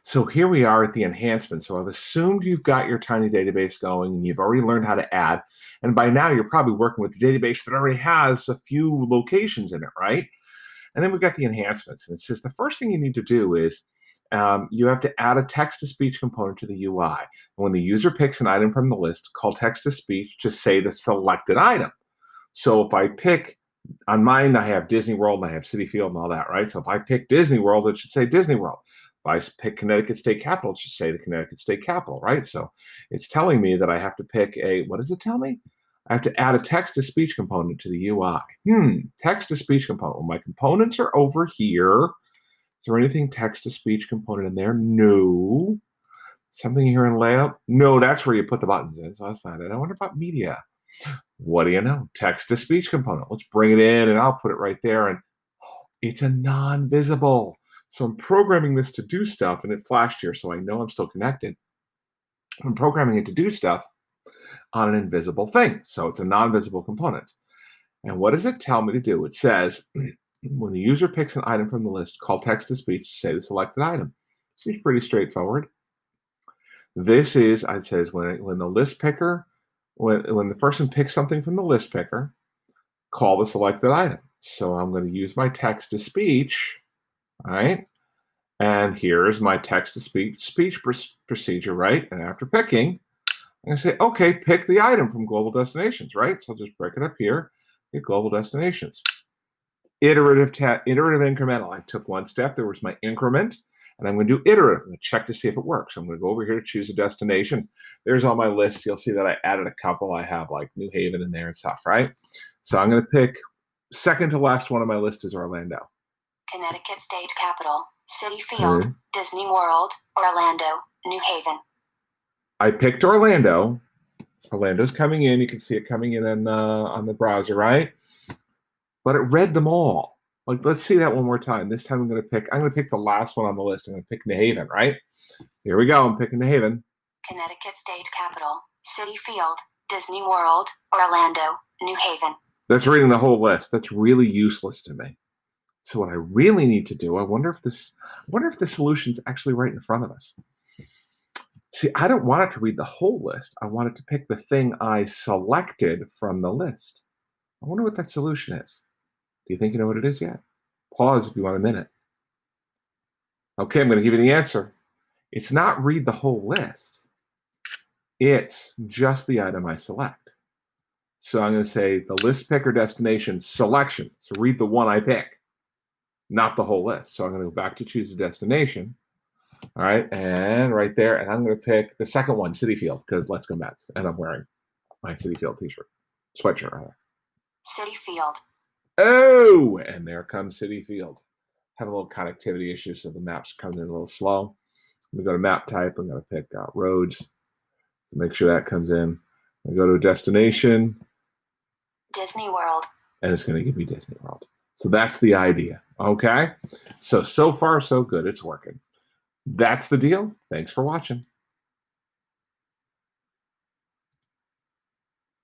So here we are at the enhancement. So I've assumed you've got your tiny database going and you've already learned how to add. And by now you're probably working with the database that already has a few locations in it, right? And then we've got the enhancements. And it says the first thing you need to do is you have to add a text-to-speech component to the UI. And when the user picks an item from the list, call text-to-speech to say the selected item. So if I pick, on mine, I have Disney World and I have City Field and all that, right? So if I pick Disney World, it should say Disney World. If I pick Connecticut State Capitol, it should say the Connecticut State Capitol, right? So it's telling me that I have to pick what does it tell me? I have to add a text-to-speech component to the UI. Text-to-speech component. Well, my components are over here. Is there anything text-to-speech component in there? No. Something here in layout? No, that's where you put the buttons in. So that's not it. I wonder about media. What do you know? Text-to-speech component. Let's bring it in, and I'll put it right there. And it's a non-visible. So I'm programming this to do stuff, and it flashed here, so I know I'm still connected. I'm programming it to do stuff on an invisible thing. So it's a non-visible component. And what does it tell me to do? It says, when the user picks an item from the list, call text-to-speech to say the selected item. Seems pretty straightforward. This is, it says, when the list picker, when the person picks something from the list picker, call the selected item. So I'm going to use my text-to-speech, all right? And here's my text-to-speech procedure, right? And after picking, I'm going to say, okay, pick the item from global destinations, right? So I'll just break it up here, get global destinations. Iterative incremental. I took one step, there was my increment, and I'm going to do iterative. I'm going to check to see if it works. I'm going to go over here to choose a destination. There's all my lists. You'll see that I added a couple. I have like New Haven in there and stuff, right? So I'm going to pick second to last one on my list is Orlando. Connecticut State Capitol, City Field, Disney World, Orlando, New Haven. I picked Orlando. Orlando's coming in. You can see it coming in on the browser, right? But it read them all. Like, let's see that one more time. This time I'm going to pick the last one on the list. I'm going to pick New Haven, right? Here we go. I'm picking New Haven. Connecticut State Capitol, City Field, Disney World, Orlando, New Haven. That's reading the whole list. That's really useless to me. So what I really need to do, I wonder if the solution's actually right in front of us. See, I don't want it to read the whole list. I want it to pick the thing I selected from the list. I wonder what that solution is. Do you think you know what it is yet? Pause if you want a minute. Okay, I'm going to give you the answer. It's not read the whole list. It's just the item I select. So I'm going to say the list picker destination selection. So read the one I pick, not the whole list. So I'm going to go back to choose a destination. All right, and right there, and I'm going to pick the second one, City Field, because let's go Mets. And I'm wearing my City Field t-shirt, sweatshirt rather. City Field. Oh, and there comes City Field. Have a little connectivity issue, so the map's coming in a little slow. I'm going to go to map type. I'm going to pick roads to make sure that comes in. I go to a destination. Disney World. And it's going to give me Disney World. So that's the idea, okay? So far, so good. It's working. That's the deal. Thanks for watching.